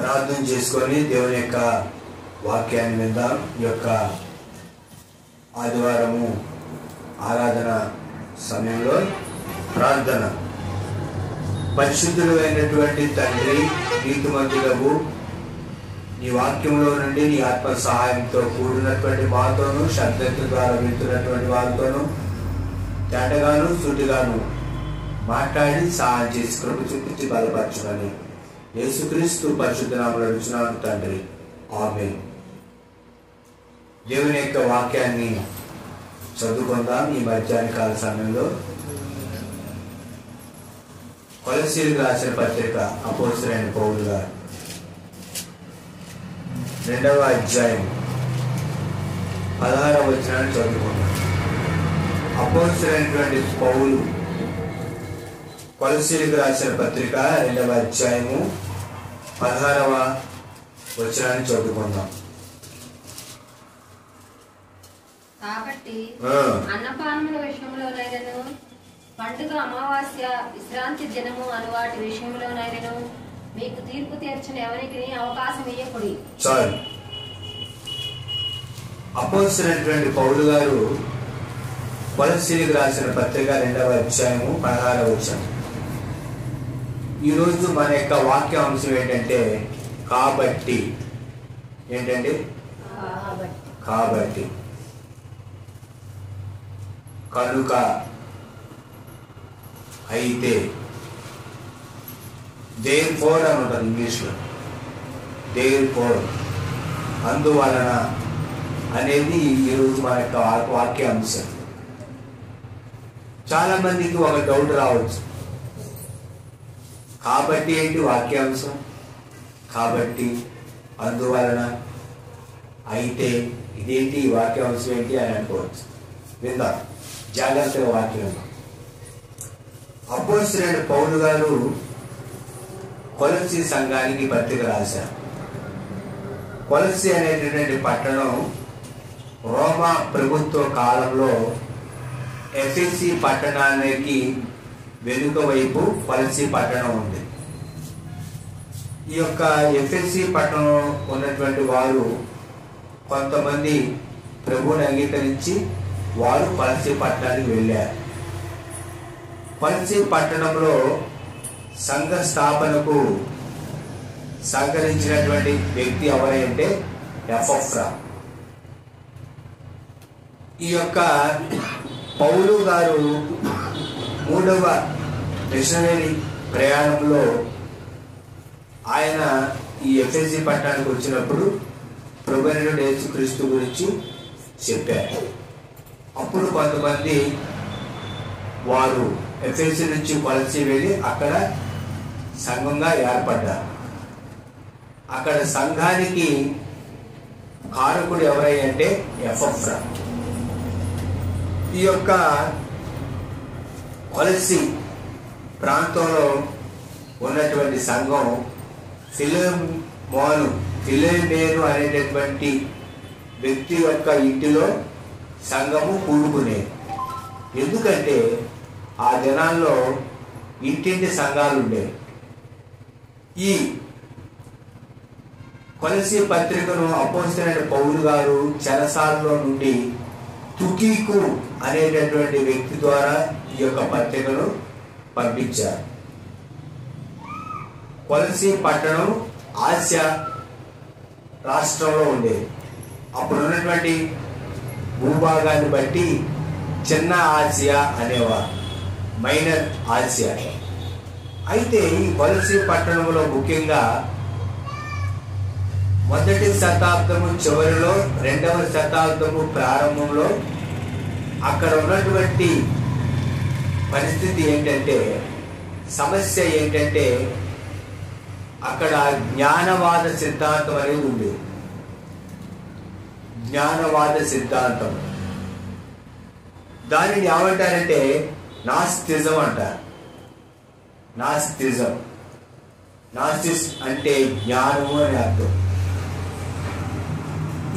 ప్రార్థన చేసుకొని దేవుని యొక్క వాక్యాన్ని విందాం. ఈ యొక్క ఆదివారము ఆరాధన సమయంలో ప్రార్థన. పరిశుద్ధుడు అయినటువంటి తండ్రి, నీతిమంతుడవు, నీ వాక్యంలో నుండి నీ ఆత్మ సహాయంతో కూడినటువంటి మాతోనూ, శబ్దత్వ ద్వారా వింటున్నటువంటి వారితోనూ తేటగాను సూటిగాను మాట్లాడి సహాయం చేసి కృప చూపించి బలపరచునని యేసుక్రీస్తు పరిశుద్ధ నామములో అడుగుచున్నాను తండ్రి, ఆమేన్. దేవుని యొక్క వాక్యాన్ని చదువుకుందాం. ఈ మధ్యాహ్న కాల సమయంలో కొలస్సీయులకు రాసిన పత్రిక అపోస్తలుడైన పౌలు గారు 2వ అధ్యాయం 16వ వచనాన్ని చదువుకుందాం. అపోస్తలుడైనటువంటి పౌలు కొలస్సీయులకు రాసిన పత్రిక 2వ అధ్యాయము 16వ వచనాన్ని చదువుకుందాం. కాబట్టి అన్నపానముల విషయంలోనైనను, పండుగ, అమావాస్య, విశ్రాంతి దినము అను వాటి విషయంలోనైనను మీకు తీర్పు తీర్చిన ఎవరికి అవకాశం ఇయ్యకుడి. చాలు. అపోస్తలుడైనటువంటి పౌలు గారు కొలస్సీయులకు రాసిన పత్రిక 2వ అధ్యాయము 16వ వచనం. ఈరోజు మన యొక్క వాక్య అంశం ఏంటంటే కాబట్టి. ఏంటండి? కాబట్టి, కనుక, అయితే, దేర్ ఫోర్ అని ఉంటుంది ఇంగ్లీష్లో. దేర్ ఫోర్, అందువలన అనేది ఈరోజు మన యొక్క వాక్య అంశం. చాలా మందికి ఒక డౌట్ రావచ్చు, కాబట్టి ఏంటి వాక్యాంశం? కాబట్టి, అందువలన, అయితే, ఇదేంటి ఈ వాక్యాంశం ఏంటి అని అనుకోవచ్చు. విందాం జాగ్రత్తగా వాక్యం. అపోస్తలుడైన పౌలు గారు కొలస్సీ సంఘానికి పత్రిక రాశారు. కొలస్సీ అనేటటువంటి పట్టణం రోమా ప్రభుత్వ కాలంలో ఎఫెసీ పట్టణానికి వెనుక వైపు కొలస్సీ పట్టణం ఉంది. ఈ యొక్క ఎఫెసీ పట్టణం ఉన్నటువంటి వారు కొంతమంది ప్రభువుని అంగీకరించి వారు కొలస్సీ పట్టణానికి వెళ్ళారు. కొలస్సీ పట్టణంలో సంఘ స్థాపనకు సహకరించినటువంటి వ్యక్తి ఎవరంటే ఎపఫ్రా. ఈ యొక్క పౌలు గారు 3వ మిషనరీ ప్రయాణంలో ఆయన ఈ ఎఫెసీ పట్టణానికి వచ్చినప్పుడు ప్రభువైన యేసుక్రీస్తు గురించి చెప్పారు. అప్పుడు కొంతమంది వారు ఎఫెసీ నుంచి కొలస్సీ వెళ్ళి అక్కడ సంఘంగా ఏర్పడ్డారు. అక్కడ సంఘానికి కారకుడు ఎవరంటే ఎపఫ్రా. ఈ యొక్క కొలస్సీ ప్రాంతంలో ఉన్నటువంటి సంఘం ఫిలెమోను అనేటటువంటి వ్యక్తి యొక్క ఇంటిలో సంఘము కూడుకునేది. ఎందుకంటే ఆ దినాల్లో ఇంటింటి సంఘాలు ఉండేవి. ఈ కొలస్సీ పత్రికను అపోస్తలుడైన పౌలు గారు చెరసాలలో నుండి తుకీకు అనేటటువంటి వ్యక్తి ద్వారా ఈ యొక్క పత్రికను పంపించారు. కొలస్సీ పట్టణం ఆసియా రాష్ట్రంలో ఉండేది. అప్పుడు ఉన్నటువంటి భూభాగాన్ని బట్టి చిన్న ఆసియా అనేవారు, మైనర్ ఆసియా. అయితే ఈ కొలస్సీ పట్టణంలో ముఖ్యంగా 1వ శతాబ్దము చివరిలో 2వ శతాబ్దము ప్రారంభంలో అక్కడ ఉన్నటువంటి పరిస్థితి ఏంటంటే, సమస్య ఏంటంటే అక్కడ జ్ఞానవాద సిద్ధాంతం అనేది ఉంది. జ్ఞానవాద సిద్ధాంతం, దానిని ఏమంటారంటే నాస్తిజం అంటారు. నాస్తిజం, నాస్తిస్ అంటే జ్ఞానము అని అర్థం.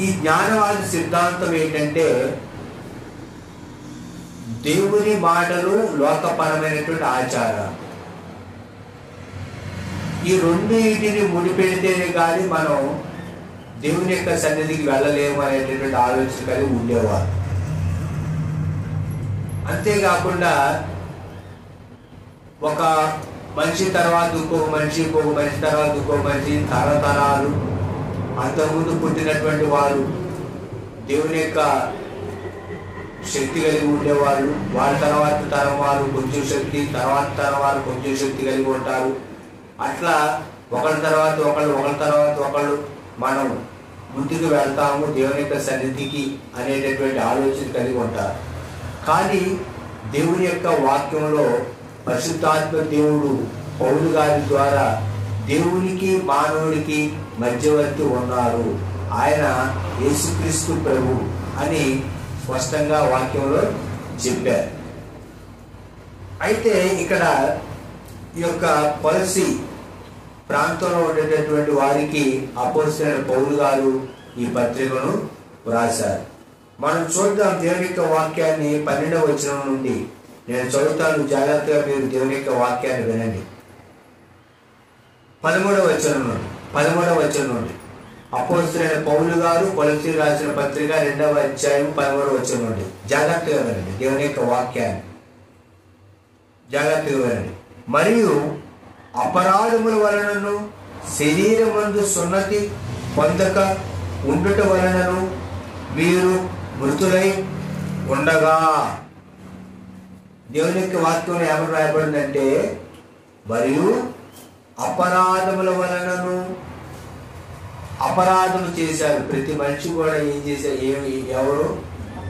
ఈ జ్ఞానవాద సిద్ధాంతం ఏంటంటే దేవుని మాటలు లోకపరమైనటువంటి ఆచారాలు. ఈ రెండింటిని ముడిపెడితేనే కానీ మనం దేవుని యొక్క సన్నిధికి వెళ్ళలేము అనేటటువంటి ఆలోచన కలిగి ఉండేవారు. అంతేకాకుండా ఒక మనిషి తర్వాత ఇంకొక మనిషి, ఇంకొక మనిషి తర్వాత ఇంకొక మనిషి, తరతరాలు అంతకుముందు పుట్టినటువంటి వారు దేవుని యొక్క శక్తి కలిగి ఉండేవాళ్ళు. వాళ్ళ తర్వాత తరం వారు కొంచెం శక్తి, తర్వాత తరం వారు కొంచెం శక్తి కలిగి ఉంటారు. అట్లా ఒకళ్ళ తర్వాత ఒకళ్ళు, ఒకళ్ళ తర్వాత ఒకళ్ళు మనం ముందుకు వెళ్తాము దేవుని యొక్క సన్నిధికి అనేటటువంటి ఆలోచన కలిగి ఉంటారు. కానీ దేవుని యొక్క వాక్యంలో పరిశుద్ధాత్మ దేవుడు పౌలు గారి ద్వారా దేవునికి మానవుడికి మధ్యవర్తి ఉన్నారు, ఆయన యేసుక్రీస్తు ప్రభు అని స్పష్టంగా వాక్యంలో చెప్పారు. అయితే ఇక్కడ ఈ యొక్క కొలసి ప్రాంతంలో ఉండేటటువంటి వారికి అపోస్తలుడైన పౌలు గారు ఈ పత్రికను వ్రాశారు. మనం చూద్దాం దేవుని యొక్క వాక్యాన్ని 12వ వచనం నుండి. నేను చదువుతాను, జాగ్రత్తగా మీరు దేవుని యొక్క వాక్యాన్ని వినండి. 13వ వచనం నుండి అపోస్తలుడైన పౌలు గారు కొలసీ రాసిన పత్రిక 2వ అధ్యాయం 13వ వచనం నుండి జాగ్రత్తగా వినండి. దేవుని యొక్క వాక్యాన్ని జాగ్రత్తగా వినండి. మరియు అపరాధముల వలనను శరీరమందు సున్నతి పొందక ఉండుట వలనను మీరు మృతులై ఉండగా. దేవుని యొక్క వాక్యంలో ఏమని రాయబడిందంటే, మరియు అపరాధముల వలనను, అపరాధం చేశారు. ప్రతి మనిషి కూడా ఏం చేశారు? ఎవరు?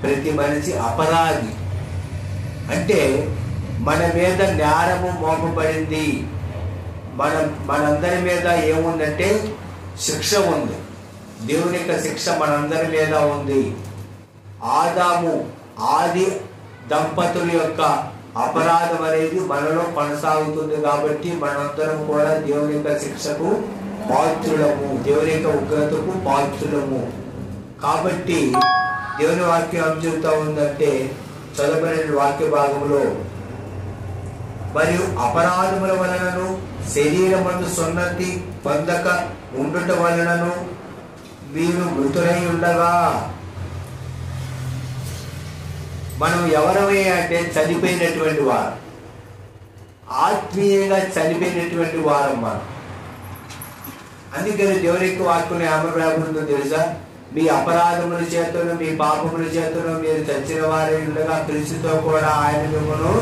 ప్రతి మనిషి అపరాధి. అంటే మన మీద నేరము మోపబడింది. మనందరి మీద ఏముందంటే శిక్ష ఉంది. దేవుని యొక్క శిక్ష మనందరి మీద ఉంది. ఆదాము ఆది దంపతుల యొక్క అపరాధం అనేది మనలో కొనసాగుతుంది. కాబట్టి మనందరం కూడా దేవుని యొక్క శిక్షకు పాత్రులము, దేవుని యొక్క ఉగ్రతకు పాత్రులము. కాబట్టి దేవుని వాక్యం ఏం చెబుతా ఉందంటే, చదవబడిన వాక్య భాగంలో, మరియు అపరాధముల వలనను శరీరమందు సున్నతి పొందక ఉండుట వలనను మీరు మృతులై ఉండగా. మనం ఎవరమే అంటే చనిపోయినటువంటి వారు, ఆత్మీయంగా చనిపోయినటువంటి వారం మనం. అందుకని దేవుని యొక్క వాక్యం ఏమని రాబడుతుందో తెలుసా? మీ అపరాధముల చేతను, మీ పాపముల చేతను మీరు చచ్చిన వారే ఉండగా క్రీస్తుతో కూడా ఆయన మిమ్మల్ని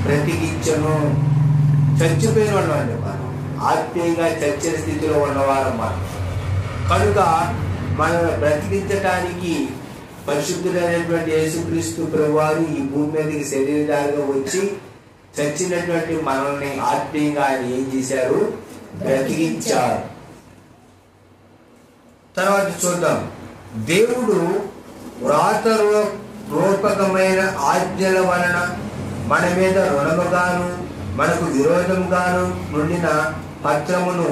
బ్రతికించను. చచ్చిపోయిన వాళ్ళండి మనం, ఆత్మీయంగా చచ్చిన స్థితిలో ఉన్నవారం మనం. కనుక మనల్ని బ్రతికించటానికి పరిశుద్ధులైనటువంటి యేసుక్రీస్తు ప్రభువారు ఈ భూమి మీదకి శరీరధారిగా వచ్చి చచ్చినటువంటి మనల్ని ఆత్మీయంగా ఆయన ఏం చేశారు? బ్రతికించారు. తర్వాత చూద్దాం. దేవుడు వ్రాత రూపకమైన ఆజ్ఞల వలన మన మీద రుణముగాను మనకు విరోధముగాను నుండిన పత్రమును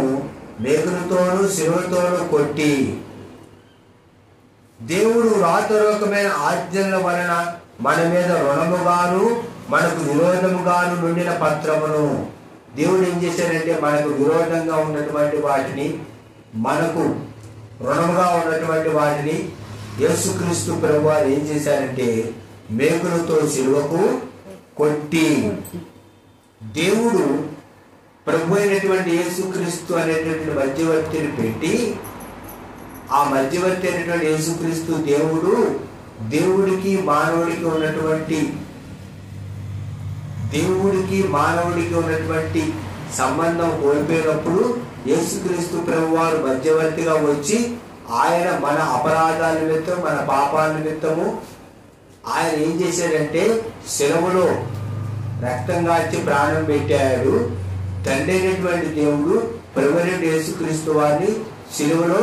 మేకులతోనూ శిలువతోనూ కొట్టి, దేవుడు వ్రాతరూపమైన ఆజ్ఞల వలన మన మీద రుణముగాను మనకు విరోధముగాను నుండిన పత్రమును. దేవుడు ఏం చేశాడంటే, మనకు విరోధంగా ఉన్నటువంటి వాటిని, మనకు రుణముగా ఉన్నటువంటి వాటిని యేసుక్రీస్తు ప్రభువారు ఏం చేశారంటే మేకులతో శిలువకు కొట్టి, దేవుడు ప్రభు అయినటువంటి యేసుక్రీస్తు అనేటువంటి మధ్యవర్తిని పెట్టి, ఆ మధ్యవర్తి అయినటువంటి యేసుక్రీస్తు దేవుడు దేవుడికి మానవుడికి ఉన్నటువంటి సంబంధం కోల్పోయినప్పుడు యేసుక్రీస్తు ప్రభువారు మధ్యవర్తిగా వచ్చి ఆయన మన అపరాధాల నిమిత్తం, మన పాపాల నిమిత్తము ఆయన ఏం చేశాడంటే శిలువలో రక్తం కార్చి ప్రాణం పెట్టాడు. తండ్రి అయినటువంటి దేవుడు ప్రభువైన యేసుక్రీస్తు వారిని శిలువలో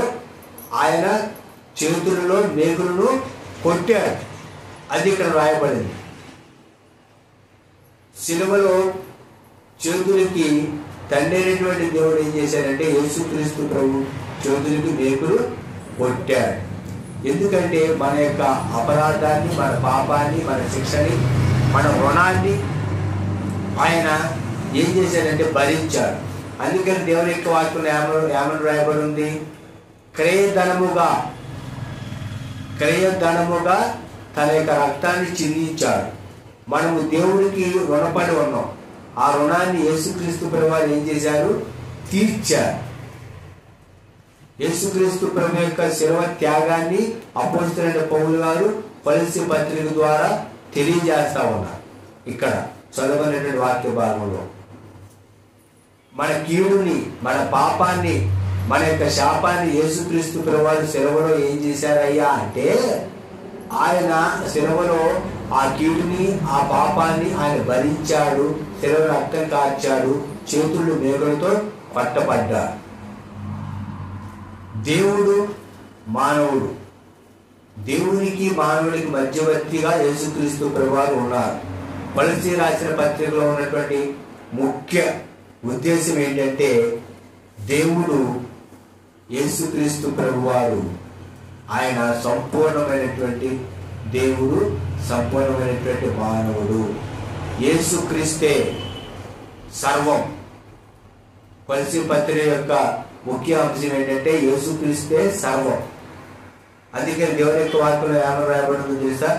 ఆయన చేతులలో మేకులను కొట్టాడు. అది ఇక్కడ రాయబడింది. శిలువలో చేతులకి తండ్రి అయినటువంటి దేవుడు ఏం చేశాడంటే యేసుక్రీస్తు ప్రభు చేతులకి మేకులు కొట్టాడు. ఎందుకంటే మన యొక్క అపరాధాన్ని, మన పాపాన్ని, మన శిక్షని, మన రుణాన్ని ఆయన ఏం చేశాడంటే భరించాడు. అందుకని దేవుని యొక్క వాక్యంలో ఏమని రాయబడి ఉంది? క్రయధనముగా తన యొక్క రక్తాన్ని చిందించాడు. మనము దేవుడికి రుణపడి ఉన్నాం. ఆ రుణాన్ని యేసుక్రీస్తు ప్రభువారు ఏం చేశారు? తీర్చారు. యేసుక్రీస్తు ప్రభు యొక్క శిలువ త్యాగాన్ని అపోస్తలుడైన పౌలు గారు కొలస్సీ పత్రిక ద్వారా తెలియజేస్తా ఉన్నారు. ఇక్కడ చదవనటువంటి వాక్య భాగంలో మన కీడుని, మన పాపాన్ని, మన యొక్క శాపాన్ని యేసుక్రీస్తు ప్రభువారు శిలువలో ఏం చేశారయ్యా అంటే, ఆయన శిలువలో ఆ కీడుని, ఆ పాపాన్ని ఆయన భరించాడు. శిలువ రక్తం కార్చాడు, చేతులు మేకులతో పట్టబడ్డాడు. దేవుడు మానవుడు, దేవునికి మానవుడికి మధ్యవర్తిగా యేసుక్రీస్తు ప్రభువారు ఉన్నారు. కొలస్సీ రాసిన పత్రికలో ఉన్నటువంటి ముఖ్య ఉద్దేశం ఏంటంటే, దేవుడు యేసుక్రీస్తు ప్రభువారు ఆయన సంపూర్ణమైనటువంటి దేవుడు, సంపూర్ణమైనటువంటి మానవుడు. యేసుక్రీస్తే సర్వం. కొలస్సీ పత్రిక యొక్క ముఖ్య అంశం ఏంటంటే యేసుక్రీస్తే సర్వం. అందుకని దేవుని యొక్క వాక్యంలో ఏమని రాయబడుతుందో తెలుసా?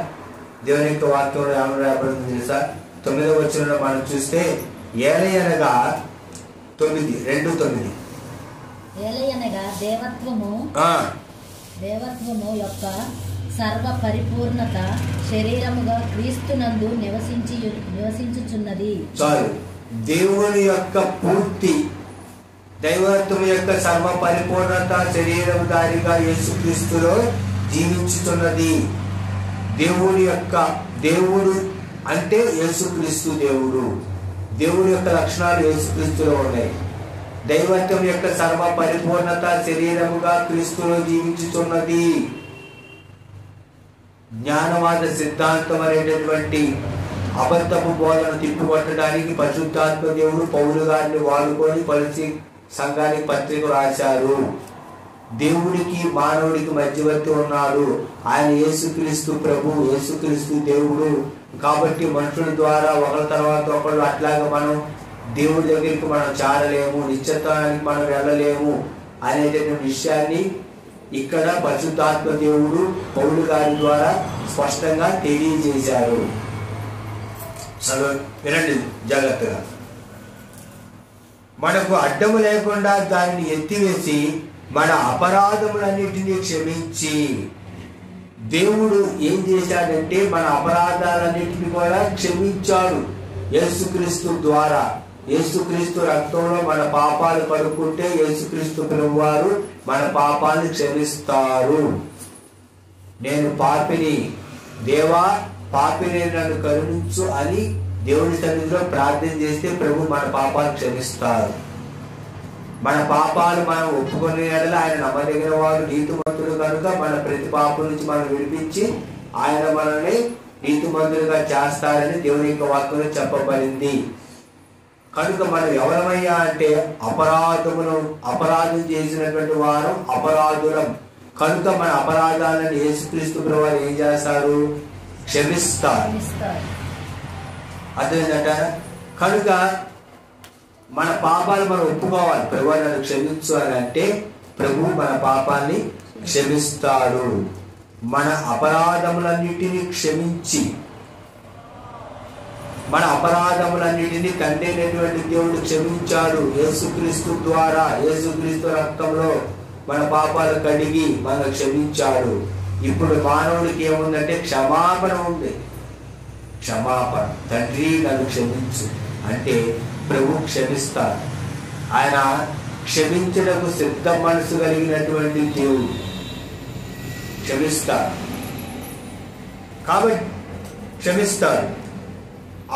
దేవుని యొక్క వాక్యంలో ఏమని రాయబడుతుందో తెలుసా? 9వ వచనంలో మనం చూస్తే, ఏలయనగా 9:2-9 ఏలయనగా దేవత్వము యొక్క సర్వ పరిపూర్ణత శరీరముగా క్రీస్తునందు నివసించుచున్నది. చాలు. దేవుని యొక్క పూర్తి దైవత్వం యొక్క సర్వ పరిపూర్ణత శరీరధారిగా యేసుక్రీస్తులో జీవించుతున్నది. దేవుడు అంటే యేసుక్రీస్తు దేవుడు. దేవుడి యొక్క లక్షణాలు యేసుక్రీస్తులో ఉన్నాయి. దైవత్వం యొక్క సర్వ పరిపూర్ణత శరీరముగా క్రీస్తులో జీవించుతున్నది. జ్ఞానవాద సిద్ధాంతం అనేటటువంటి అబద్ధపు బోధన తిప్పుకొట్టడానికి పరిశుద్ధాత్మ దేవుడు పౌలు గారిని వాడుకొని కొలస్సీ సంఘానికి పత్రిక రాశారు. దేవుడికి మానవుడికి మధ్యవర్తి ఉన్నాడు. ఆయన యేసుక్రీస్తు ప్రభు, యేసుక్రీస్తు దేవుడు. కాబట్టి మనుషుల ద్వారా ఒకరి తర్వాత ఒకరు అట్లాగా మనం దేవుడి దగ్గరికి మనం చేరలేము, నిశ్చితానికి మనం వెళ్ళలేము అనేటటువంటి విషయాన్ని ఇక్కడ పరిశుద్ధాత్మ దేవుడు పౌలు గారి ద్వారా స్పష్టంగా తెలియజేశారు. వినండి జాగ్రత్తగా. మనకు అడ్డము లేకుండా దానిని ఎత్తివేసి మన అపరాధములన్నిటినీ క్షమించి, దేవుడు ఏం చేశాడంటే మన అపరాధాలన్నిటిని కూడా క్షమించాడు యేసుక్రీస్తు ద్వారా. యేసుక్రీస్తు రక్తంలో మన పాపాలు కడుక్కుంటే యేసుక్రీస్తు ప్రభువారు మన పాపాలను క్షమిస్తారు. నేను పాపిని, దేవా పాపిని నన్ను కరుణించు అని దేవుని సన్నిధిలో ప్రార్థన చేస్తే ప్రభు మన పాపాలు క్షమిస్తారు. మన పాపాలు మనం ఒప్పుకునే యెడల ఆయన నమ్మదగిన వాడు, నీతిమంతుడు కనుక మన ప్రతి పాపం నుంచి మనం విడిపించి ఆయన మనల్ని నీతిమంతులుగా చేస్తారని దేవుని యొక్క వాక్యంలో చెప్పబడింది. కనుక మనం ఎవరమయ్యా అంటే అపరాధం చేసినటువంటి వారం అపరాధులం. కనుక మన అపరాధాలను యేసుక్రీస్తు ప్రభువారు ఏం చేస్తారు? క్షమిస్తారు. అదేంటంట. కనుక మన పాపాలు మనం ఒప్పుకోవాలి. ప్రభు నన్ను క్షమించు అని అంటే ప్రభు మన పాపాన్ని క్షమిస్తాడు. మన అపరాధములన్నిటినీ క్షమించి, మన అపరాధములన్నిటినీ తండ్రి అయినటువంటి దేవుడు క్షమించాడు యేసుక్రీస్తు ద్వారా. యేసుక్రీస్తు రక్తంలో మన పాపాలు కడిగి మనం క్షమించాడు. ఇప్పుడు మానవుడికి ఏముందంటే క్షమాపణ ఉంది. క్షమాపణ. తండ్రి నన్ను క్షమించు అంటే ప్రభు క్షమిస్తాడు. ఆయన క్షమించడానికి సిద్ధ మనసు కలిగినటువంటి దేవుడు. క్షమిస్తాడు కాబట్టి క్షమిస్తాడు.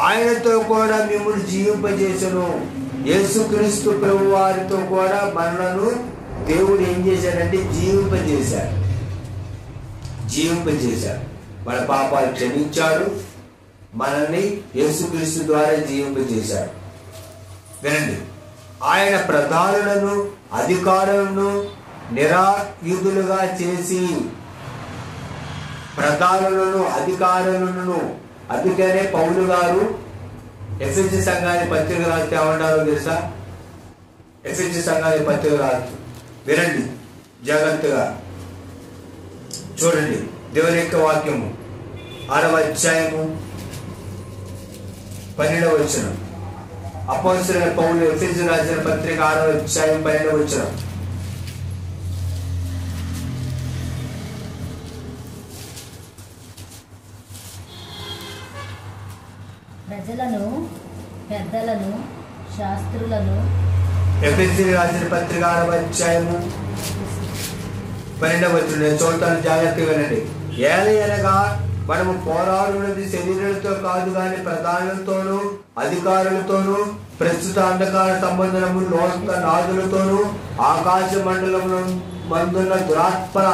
ఆయనతో కూడా మిమ్మల్ని జీవింపజేసను. యేసుక్రీస్తు ప్రభు వారితో కూడా మనలను దేవుడు ఏం చేశాడంటే జీవింపజేశాడు. మన పాపాలు క్షమించాడు, మనల్ని యేసుక్రీస్తు ద్వారా జీవింపజేశాడు. వినండి. ఆయన ప్రధానులను అధికారులను నిరాయుధులుగా చేసి, ప్రధానులను అధికారులను, అందుకనే పౌలు గారు ఎఫెసీ సంఘాన్ని పత్రిక రాస్తే ఏమంటారో తెలుసా? ఎఫెసీ సంఘానికి పత్రిక రాస్తూ వినండి జాగ్రత్తగా చూడండి. దేవుని యొక్క వాక్యము 6వ అధ్యాయము 12వ వచనం. అపోస్తలుడైన పౌలు ఎఫెసీ రాసిన పత్రిక 6వ అధ్యాయం 12వ వచనం. ప్రజలను, పెద్దలను, శాస్త్రులను, ఎఫెసీ రాసిన పత్రిక 6వ అధ్యాయము 12వ వచనం. నేను చూడటాను, జాగ్రత్తగా వినండి. ఏలయనగా మనము పోరాడున్నది శరీరులతో కాదు గాని ప్రధానులతోనూ అధికారులతోనూ ప్రస్తుత అంధకార సంబంధము లోక నాదులతోనూ ఆకాశ మండలమును మందున్న దురాత్మల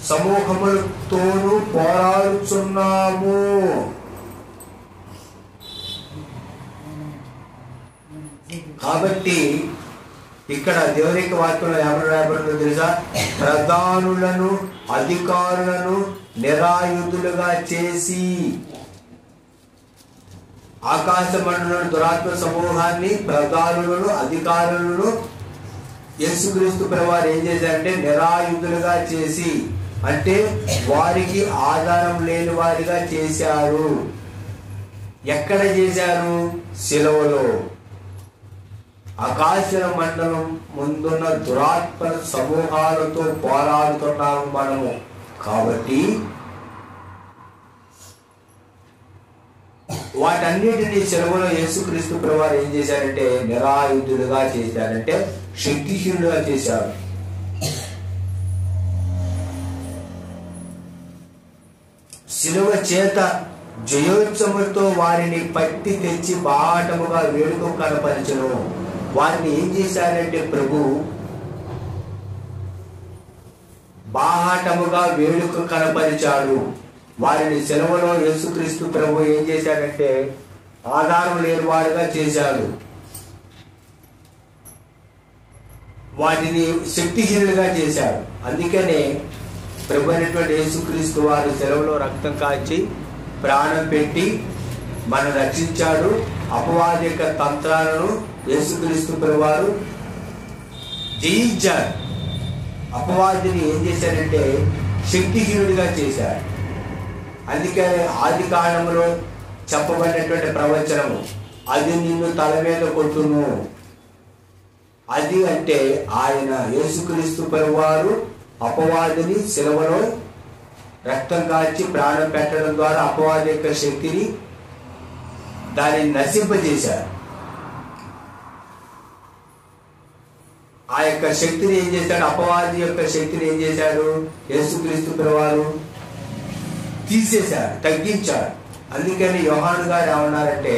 సమూహములతోనూ పోరాడుచున్నాము. కాబట్టి ఇక్కడ దేవుని యొక్క వాక్యంలో ఎవరు రాయబడుతుందో తెలుసా? ప్రధానులను అధికారులను నిరాయుధులుగా చేసి ఆకాశ మండలం దురాత్మ సమూహాన్ని ప్రధానులను అధికారులను యేసుక్రీస్తు ప్రభువారు ఏం చేశారంటే నిరాయుధులుగా చేసి, అంటే వారికి ఆధారం లేని వారిగా చేశారు. ఎక్కడ చేశారు? శిలువలో. ఆకాశ మండలం ముందున్న దురాత్మ సమూహాలతో పోరాడుతున్నాము మనము. కాబట్టి వాటన్నిటినీ శిలువలో యేసుక్రీస్తు ప్రభువారు ఏం చేశారంటే నిరాయుధులుగా చేశారంటే శక్తిహీనులుగా చేశారు. శిలువ చేత జయోత్సవంతో వారిని పట్టి తెచ్చి బాటముగా వేడుక కనపరచను. వారిని ఏం చేశారంటే ప్రభు బాహాటముగా వేడుక కనపరిచాడు. వారిని శిలువలో యేసుక్రీస్తు ప్రభు ఏం చేశాడంటే ఆధారం లేని వాడుగా చేశాడు. వాటిని శక్తిహీనులుగా చేశాడు. అందుకనే ప్రభు అయినటువంటి యేసుక్రీస్తు వారు శిలువలో రక్తం కాచి ప్రాణం పెట్టి మనం రక్షించాడు. అపవాది యొక్క తంత్రాలను యేసుక్రీస్తు ప్రభు వారు జయించారు. అపవాదిని ఏం చేశారంటే శక్తిహీనుడిగా చేశారు. అందుకని ఆది కాండములో చెప్పబడినటువంటి ప్రవచనము, అది నిన్ను తల మీద కొట్టును. అది అంటే ఆయన యేసుక్రీస్తు ప్రభువారు అపవాదిని శిలువలో రక్తం కాచి ప్రాణం పెట్టడం ద్వారా అపవాది యొక్క శక్తిని దానిని నశింపజేశారు. ఆ యొక్క శక్తిని ఏం చేశాడు? అపవాది యొక్క శక్తిని ఏం చేశాడు? యేసుక్రీస్తు ప్రభువారు తీసేశాడు, తగ్గించాడు. అందుకని యోహాను గారు ఏమన్నారంటే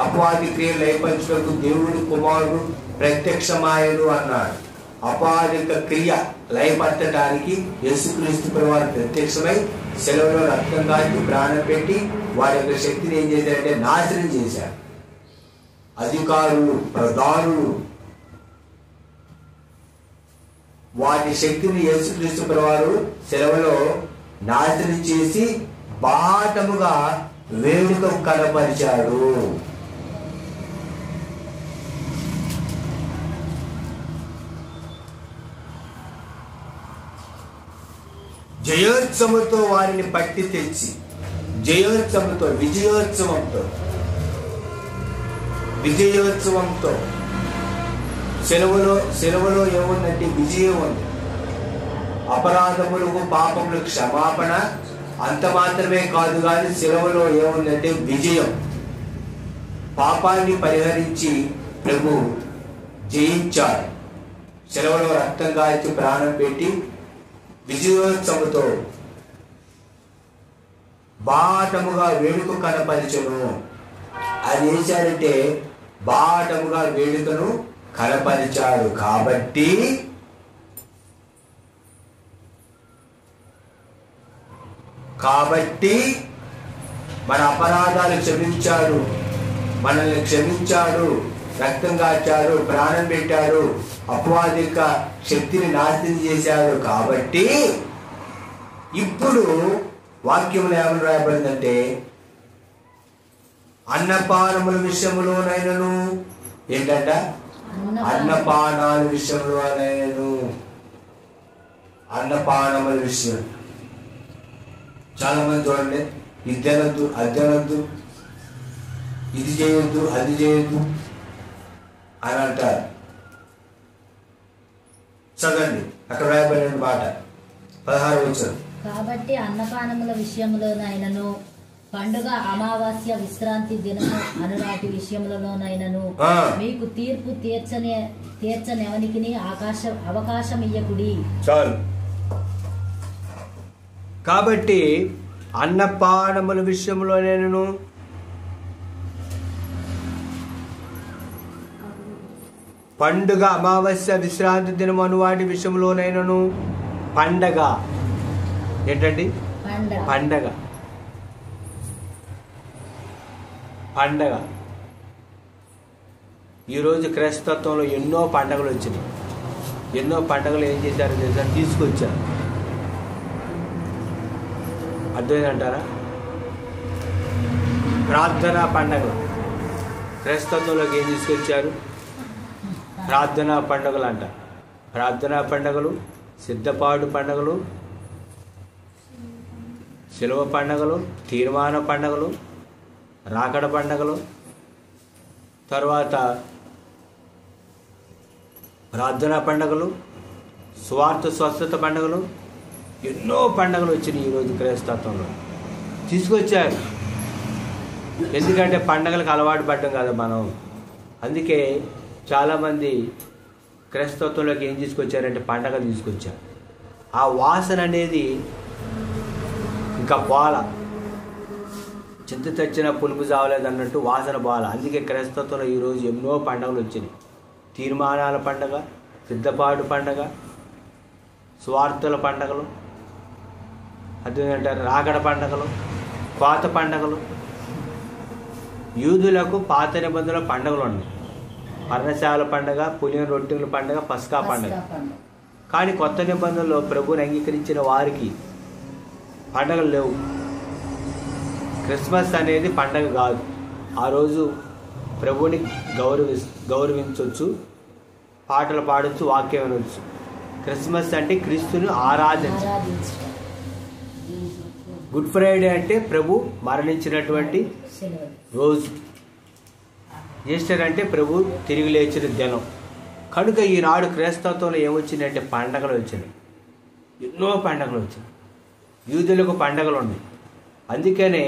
అపవాది క్రియలు లయపరచుటకు దేవుడి కుమారుడు ప్రత్యక్షమాయను అన్నాడు. అపవాది యొక్క క్రియ లయపరచడానికి యేసుక్రీస్తు ప్రభువారు ప్రత్యక్షమై శిలువలో రక్తం కాచి ప్రాణం పెట్టి వారి యొక్క శక్తిని ఏం చేశారంటే నాశనం చేశారు. అధికారులు, ప్రధానులు వాటి శక్తిని యేసుక్రీస్తు ప్రభువారు శిలువలో నాశనం చేసి బాటముగా వేడుక కనపరిచాడు. జయోత్సవంతో వారిని పట్టి తెచ్చి, జయోత్సవంతో విజయోత్సవంతో సెలవులో ఏముందంటే విజయం ఉంది. అపరాధములకు పాపములకు క్షమాపణ, అంత మాత్రమే కాదు కానీ సెలవులో ఏముందంటే విజయం. పాపాన్ని పరిహరించి ప్రభు జయించాడు. సెలవులో రక్తం కాచి ప్రాణం పెట్టి విజయోత్సవంతో బాటముగా వేడుక కనపరచును. అది చేశారంటే బాటముగా వేడుకను కనపరిచాడు. కాబట్టి మన అపరాధాలు క్షమించాడు, మనల్ని క్షమించాడు, రక్తం కాచాడు, ప్రాణం పెట్టాడు, అపవాదిక శక్తిని నాశనం చేశాడు. కాబట్టి ఇప్పుడు వాక్యంలో ఏమని రాయబడిందంటే అన్నపానముల విషయంలోనైనను ఏంటంట అన్నపానాల విషయంలోనైనను. అన్నపానముల విషయం చాలా మంది చూడండి, ఇది తినద్దు, అది తినద్దు, ఇది చేయొద్దు, అది చేయొద్దు అని అంటారు. చదవండి, అక్కడ రాయబడిన మాట 16వ వచనం. కాబట్టి అన్నపానముల విషయంలోనైనను, పండుగ, అమావాస్య, విశ్రాంతి దినము అనురాటి విషయంలోనైనను మీకు తీర్పు తీర్చనెవనికి అవకాశం ఇయ్యకుడి. చాలు. కాబట్టి అన్నపానముల విషయంలోనైనను, పండుగ, అమావాస్య, విశ్రాంతి దినం అను వాటి విషయంలోనైనను. పండగ ఏంటండి? పండగ. పండగ. ఈరోజు క్రైస్తత్వంలో ఎన్నో పండగలు వచ్చినాయి. ఎన్నో పండగలు ఏం చేశారు తెలుసా? తీసుకొచ్చారు. అర్థమైందంటారా? ప్రార్థనా పండగలు క్రైస్తత్వంలోకి ఏం తీసుకొచ్చారు? ప్రార్థనా పండుగలు అంట. ప్రార్థనా పండుగలు, సిద్ధపాటు పండుగలు, శిలువ పండుగలు, తీర్మాన పండుగలు, రాకడ పండుగలు, తర్వాత ప్రార్థనా పండుగలు, స్వార్థ స్వస్థత పండుగలు, ఎన్నో పండుగలు వచ్చినాయి ఈరోజు క్రైస్తత్వంలో. తీసుకొచ్చారు. ఎందుకంటే పండుగలకు అలవాటు పడ్డం కదా మనం. అందుకే చాలామంది క్రైస్తత్వంలోకి ఏం తీసుకొచ్చారంటే పండగ తీసుకొచ్చారు. ఆ వాసన అనేది ఇంకా పోల, చింత తెచ్చిన పులుపు చావలేదు అన్నట్టు వాసన పోల. అందుకే క్రైస్తత్వంలో ఈరోజు ఎన్నో పండుగలు వచ్చినాయి. తీర్మానాల పండగ, సిద్ధపాటు పండగ, స్వార్థుల పండగలు, అదేంటారు రాకడ పండగలు, కోత పండగలు. యూదులకు పాత నిబంధనల పండుగలు ఉన్నాయి. పర్ణశాల పండగ, పులియన రొట్టెల పండగ, పస్కా పండగ. కానీ కొత్త నిబంధనలో ప్రభువుని అంగీకరించిన వారికి పండగలు లేవు. క్రిస్మస్ అనేది పండగ కాదు. ఆ రోజు ప్రభువుని గౌరవించవచ్చు, పాటలు పాడవచ్చు, వాక్యం వినవచ్చు. క్రిస్మస్ అంటే క్రీస్తుని ఆరాధించడం. గుడ్ ఫ్రైడే అంటే ప్రభు మరణించినటువంటి రోజు. ఈస్టర్ అంటే ప్రభు తిరిగి లేచిన దినం. కనుక ఈనాడు క్రైస్తత్వంలో ఏమొచ్చిందంటే పండగలు వచ్చినాయి. ఎన్నో పండగలు వచ్చినాయి. యూదులకు పండగలు ఉన్నాయి. అందుకనే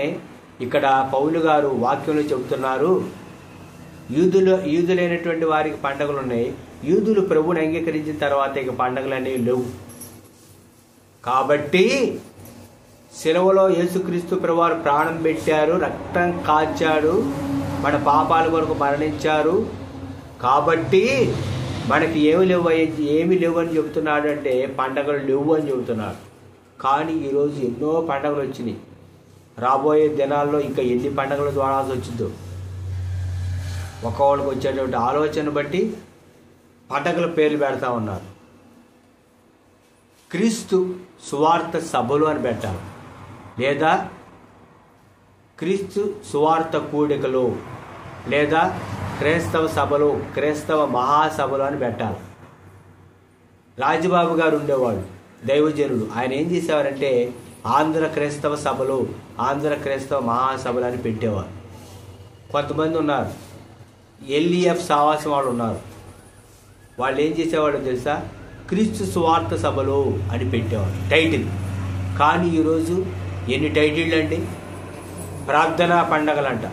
ఇక్కడ పౌలు గారు వాక్యంలో చెబుతున్నారు, యూదులైనటువంటి వారికి పండగలు ఉన్నాయి. యూదులు ప్రభువుని అంగీకరించిన తర్వాత ఇక పండగలు అనేవి లేవు. కాబట్టి శిలువలో యేసుక్రీస్తు ప్రభువారు ప్రాణం పెట్టారు, రక్తం కాచాడు, మన పాపాల కొరకు మరణించారు. కాబట్టి మనకి ఏమి లేవు అని చెబుతున్నాడు అంటే పండగలు లేవు అని చెబుతున్నాడు. కానీ ఈరోజు ఎన్నో పండగలు వచ్చినాయి. రాబోయే దినాల్లో ఇంకా ఎన్ని పండగలు చూడాల్సి వచ్చిందో. ఒక్కొక్కరికి వచ్చేటువంటి ఆలోచన బట్టి పండగల పేర్లు పెడతా ఉన్నారు. క్రీస్తు సువార్త సభలు అని పెట్టాలి, లేదా క్రీస్తు సువార్త కూడికలు, లేదా క్రైస్తవ సభలు, క్రైస్తవ మహాసభలు అని పెట్టాలి. రాజబాబు గారు ఉండేవాడు, దైవజనుడు. ఆయన ఏం చేసేవారంటే ఆంధ్ర క్రైస్తవ సభలు, ఆంధ్ర క్రైస్తవ మహాసభలు అని పెట్టేవారు. కొంతమంది ఉన్నారు, ఎల్ఈఎఫ్ సావాసం వాళ్ళు ఉన్నారు. వాళ్ళు ఏం చేసేవాళ్ళు తెలుసా? క్రీస్తు సువార్త సభలు అని పెట్టేవారు టైటిల్. కానీ ఈరోజు ఎన్ని టైటిళ్ళు అండి? ప్రార్థనా పండగలంట.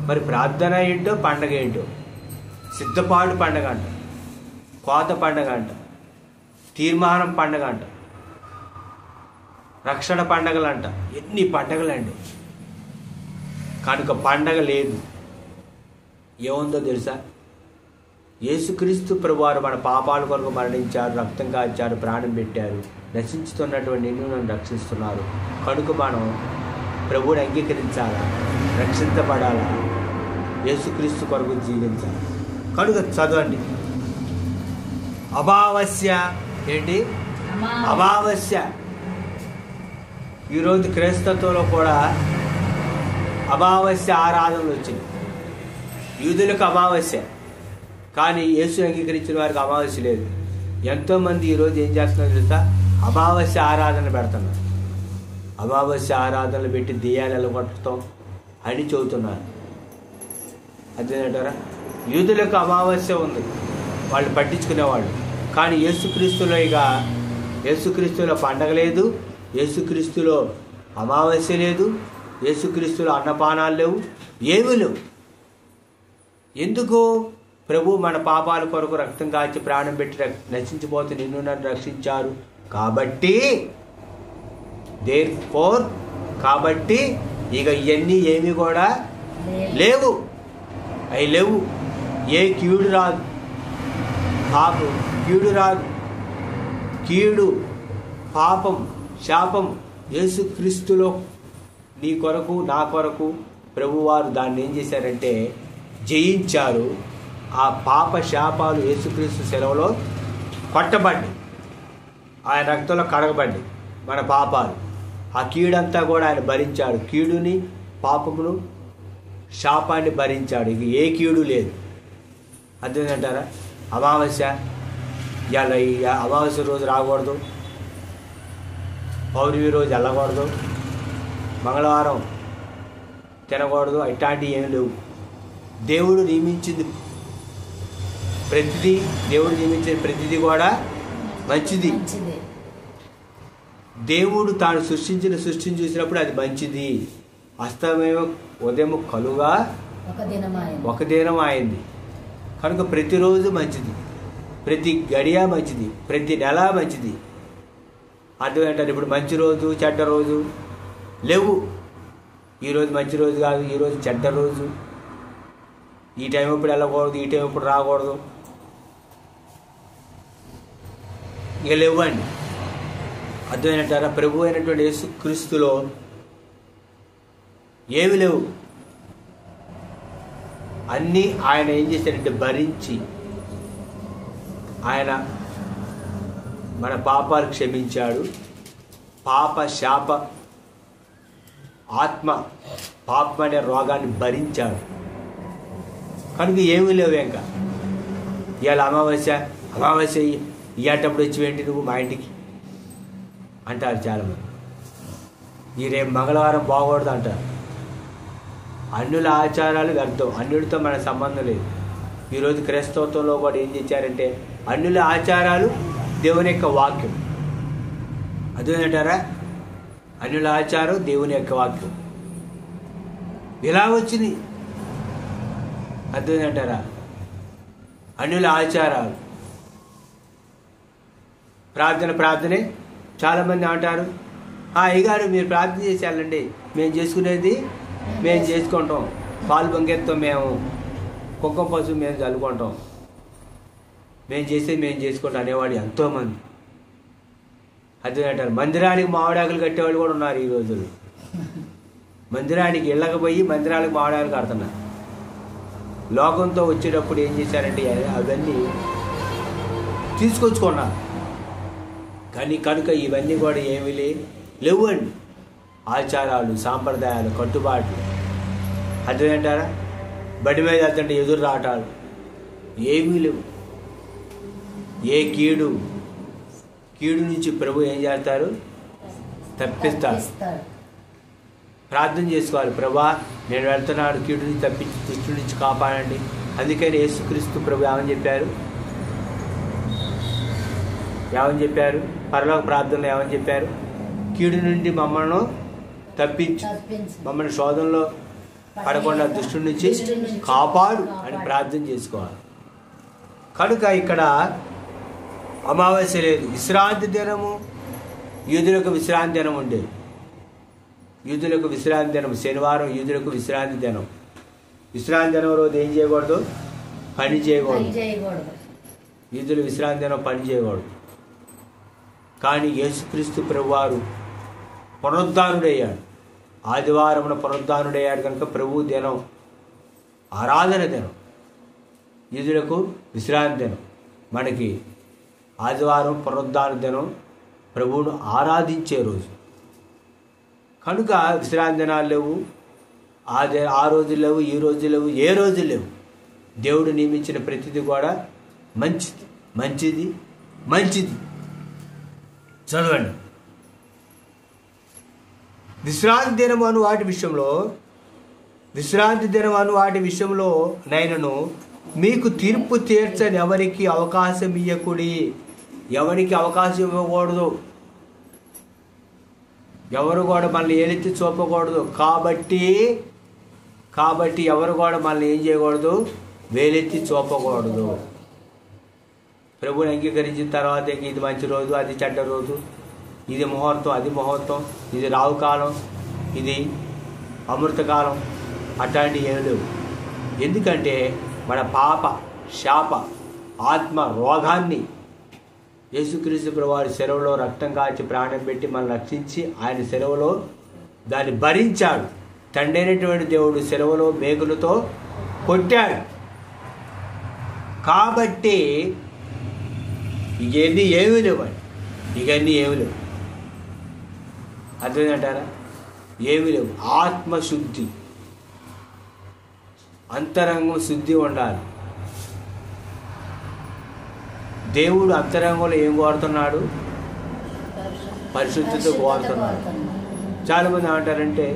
మరి ప్రార్థన ఏంటో, పండగ ఏంటో? సిద్ధపాటు పండగ అంట, కోత పండగ అంట, తీర్మానం పండగ అంట, రక్షణ పండగలంట. ఎన్ని పండగలండి. కనుక పండగ లేదు. ఏముందో తెలుసా? యేసుక్రీస్తు ప్రభువారు మన పాపాల కొరకు మరణించారు, రక్తం కాచారు, ప్రాణం పెట్టారు, నశించుతున్నటువంటి నిన్ను నన్ను రక్షిస్తున్నారు. కనుక మనం ప్రభువుని అంగీకరించాలా, రక్షించబడాలా, యేసుక్రీస్తు కొరకు జీవించాలి. కనుక చదవండి. అమావాస్య ఏంటి? అమావాస్య. ఈరోజు క్రైస్తత్వంలో కూడా అమావాస్య ఆరాధనలు వచ్చింది. యూదులకు అమావాస్య, కానీ యేసు అంగీకరించిన వారికి అమావాస్య లేదు. ఎంతోమంది ఈరోజు ఏం చేస్తున్నారు తెలుసా? అమావాస్య ఆరాధన పెడుతున్నారు. అమావాస్య ఆరాధనలు పెట్టి దెయ్యాలు ఎలగొట్టడం అని చెబుతున్నారు. అదేంటారా? యూదులకు అమావాస్య ఉంది, వాళ్ళు పట్టించుకునేవాళ్ళు. కానీ యేసుక్రీస్తులో పండగ లేదు, యేసుక్రీస్తులో అమావాస్య లేదు, యేసుక్రీస్తులో అన్నపానాలు లేవు, ఏమీ లేవు. ఎందుకు? ప్రభు మన పాపాల కొరకు రక్తం కాచి ప్రాణం పెట్టి నశించిపోతే నిన్ను నన్ను రక్షించారు కాబట్టి. కాబట్టి ఇక ఇవన్నీ ఏమీ కూడా లేవు. అవి లేవు. ఏ కీడు రాదు, కీడు, పాపం, శాపం యేసుక్రీస్తులో నీ కొరకు నా కొరకు ప్రభువారు దాన్ని ఏం చేశారంటే జయించారు. ఆ పాప శాపాలు యేసుక్రీస్తు సెలవులో కొట్టబడ్డాయి, ఆయన రక్తంలో కడగబడ్డాయి మన పాపాలు. ఆ కీడంతా కూడా ఆయన భరించాడు. కీడుని, పాపమును, శాపాన్ని భరించాడు. ఇక ఏ కీడు లేదు. అర్థమైందంటారా? అమావాస్య ఇలా అమావాస్య రోజు రాకూడదు, పౌర్ణమి రోజు వెళ్ళకూడదు, మంగళవారం తినకూడదు, ఇట్లాంటివి ఏమి లేవు. దేవుడు నియమించిన ప్రతిదీ కూడా మంచిది. దేవుడు తాను సృష్టిని చూసినప్పుడు అది మంచిది. అస్తమయం ఉదయం కలుగా ఒక దినం అయింది కనుక ప్రతిరోజు మంచిది, ప్రతి గడియ మంచిది, ప్రతి నెల మంచిది. అర్థమేంటారు? ఇప్పుడు మంచి రోజు చెడ్డ రోజు లేవు. ఈరోజు మంచి రోజు కాదు, ఈరోజు చెడ్డ రోజు, ఈ టైం ఇప్పుడు వెళ్ళకూడదు, ఈ టైం ఇప్పుడు రాకూడదు, ఇక లేవండి. అర్థమైనట్టారా? ప్రభు అయినటువంటి యేసుక్రీస్తులో ఏమి లేవు. అన్నీ ఆయన ఏం చేశారంటే భరించి ఆయన మన పాపాలు క్షమించాడు. పాప శాప ఆత్మ పాపం అనే రోగాన్ని భరించాడు కనుక ఏమీ లేవు. ఇంకా ఇవాళ అమావాస్య ఇయ్యేటప్పుడు వచ్చి ఏంటి నువ్వు మా ఇంటికి అంటారు చాలామంది. ఈ రేపు మంగళవారం బాగూడదు అంటారు. అన్యుల ఆచారాలు వ్యర్థం, అన్యుడితో మన సంబంధం లేదు. ఈరోజు క్రైస్తవత్వంలో కూడా ఏం చేశారంటే అన్యుల ఆచారాలు దేవుని యొక్క వాక్యం. అదేంటారా? అన్యుల ఆచారం దేవుని యొక్క వాక్యం ఇలా వచ్చింది. అదేంటారా? అన్యుల ఆచారాలు ప్రార్థనే. చాలామంది అంటారు, అయ్యగారు మీరు ప్రార్థన చేసేయాలండి, మేము చేసుకునేది మేము చేసుకుంటాం, పాలు బంకెత్తాం, మేము కుంకుమ పసుపు మేము చల్లుకుంటాం, మేము చేసేది మేము చేసుకుంటాం అనేవాడు ఎంతోమంది. అదేంటారు? మందిరానికి మామిడాకులు కట్టేవాళ్ళు కూడా ఉన్నారు ఈ రోజుల్లో. మందిరానికి ఇళ్ళకపోయి మందిరాలకు మామిడాకులు కడుతున్నారు. లోకంతో వచ్చేటప్పుడు ఏం చేశారంటే అవన్నీ తీసుకొచ్చుకున్నారు. కానీ కనుక ఇవన్నీ కూడా ఏమీ లేవు అండి. ఆచారాలు, సాంప్రదాయాలు, కట్టుబాట్లు. అదేంటారా? బడి మీద వెళ్తుంటే ఎదురు రావటాలు ఏమీ లేవు. ఏ కీడు నుంచి ప్రభు ఏం చేస్తారు? తప్పిస్తారు. ప్రార్థన చేసుకోవాలి, ప్రభా నేను వెళ్తున్నాడు, కీడు నుంచి తప్పించి దుష్టు నుంచి కాపాడండి. అందుకని యేసుక్రీస్తు ప్రభు ఏమని చెప్పారు? పరలోక ప్రార్థనలో ఏమని చెప్పారు? కీడు నుండి మమ్మల్ని తప్పించు, మమ్మల్ని శోధనలో పడకుండా దుష్టుడి నుంచి కాపాడు అని ప్రార్థన చేసుకోవాలి. కనుక ఇక్కడ అమావాస్య లేదు. విశ్రాంతి దినము, యూదులకు విశ్రాంతి దినం ఉండేది. యూదులకు విశ్రాంతి దినం శనివారం, యూదులకు విశ్రాంతి దినం. విశ్రాంతి దినం రోజు ఏం చేయకూడదు? పని చేయకూడదు. యూదులు విశ్రాంతి దినం పని చేయకూడదు. కానీ యేసుక్రీస్తు ప్రభువారు పునరుద్ధానుడయ్యాడు. ఆదివారమున పునరుద్ధానుడయ్యాడు కనుక ప్రభు దినం ఆరాధన దినం, యూదులకు విశ్రాంతి దినం. మనకి ఆదివారం పునరుద్ధాన దినం, ప్రభువును ఆరాధించే రోజు కనుక విశ్రాంతి దినాలు లేవు. ఆ రోజు లేవు, ఈ రోజు లేవు, ఏ రోజు లేవు. దేవుడు నియమించిన ప్రతిదీ కూడా మంచిది మంచిది మంచిది. చదవండి. విశ్రాంతి దినం అను వాటి విషయంలో నైనను మీకు తీర్పు తీర్చని ఎవరికి అవకాశం ఇవ్వకుడి. ఎవరికి అవకాశం ఇవ్వకూడదు. ఎవరు కూడా మనల్ని ఏలెత్తి చూపకూడదు. కాబట్టి ఎవరు కూడా మనల్ని ఏం చేయకూడదు, వేలెత్తి చూపకూడదు. ప్రభువుని అంగీకరించిన తర్వాత ఇది మంచి రోజు, అది చెడ్డ రోజు, ఇది ముహూర్తం, అది ముహూర్తం, ఇది రావుకాలం, ఇది అమృతకాలం, అట్లాంటివి ఏమి లేవు. ఎందుకంటే మన పాప శాప ఆత్మ రోగాన్ని యేసుక్రీస్తు ప్రభువారి సెలవులో రక్తం కాచి ప్రాణం పెట్టి మనల్ని రక్షించి ఆయన సెలవులో దాన్ని భరించాడు. తండ్రి అయినటువంటి దేవుడు సెలవులో మేకులతో కొట్టాడు. కాబట్టి ఇవన్నీ ఏమీ లేవండి. ఇవన్నీ ఏమి లేవు. అర్థమైందంటారా? ఏమీ లేవు. ఆత్మశుద్ధి, అంతరంగం శుద్ధి ఉండాలి. దేవుడు అంతరంగంలో ఏం కోరుతున్నాడు? పరిశుద్ధత కోరుతున్నాడు. చాలామంది ఏమంటారంటే,